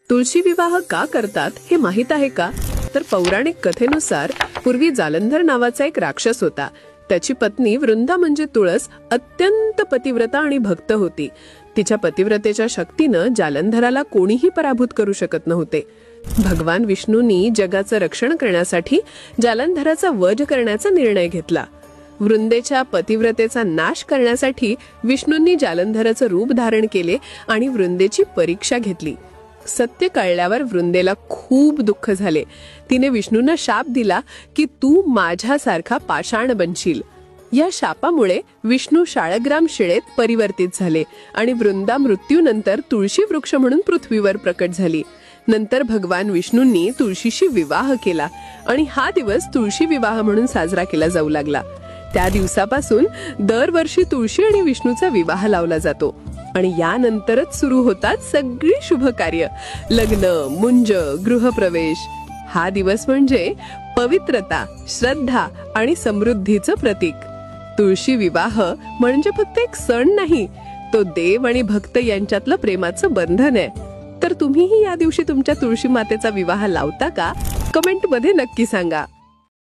तुळशी विवाह का करतात हे माहित आहे का? तर पौराणिक कथेनुसार पूर्वी जालंधर नावाचा एक राक्षस होता. त्याची पत्नी वृंदा म्हणजे तुळस अत्यंत पतिव्रता आणि भक्त होती. तिच्या पतिव्रतेच्या शक्तीनं जालंधराला कोणीही पराभूत करू शकत नव्हते. भगवान विष्णूंनी जगाचं रक्षण करण्यासाठी जालंधराचा वध करण्याचा निर्णय घेतला. वृंदेच्या पतिव्रतेचा नाश करण्यासाठी विष्णूंनी जालंधराचं रूप धारण केले आणि वृंदेची परीक्षा घेतली. सत्य कळल्यावर वृंदेला खूप दुःख झाले. तिने विष्णूंना शाप दिला की तू माझ्यासारखा पाषाण बनशील. या शापामुळे विष्णू शाळग्राम शिळेत परिवर्तित झाले आणि वृंदा मृत्यूनंतर तुळशी वृक्ष म्हणून पृथ्वीवर प्रकट झाली. नंतर भगवान विष्णूंनी तुळशीशी विवाह केला आणि हा दिवस तुळशी विवाह म्हणून साजरा केला जाऊ लागला. त्या दिवसापासून दरवर्षी तुळशी आणि विष्णूचा विवाह लावला जातो आणि यानंतरच सुरू होतात सगळी शुभ कार्य, लग्न, मुंज, गृहप्रवेश. हा दिवस म्हणजे पवित्रता, श्रद्धा आणि समृद्धीचं प्रतीक. तुळशी विवाह म्हणजे फक्त एक सण नाही, तो देव आणि भक्त यांच्यातलं प्रेमाचं बंधन आहे. तर तुम्हीही या दिवशी तुमच्या तुळशी मातेचा विवाह लावता का? कमेंट मध्ये नक्की सांगा.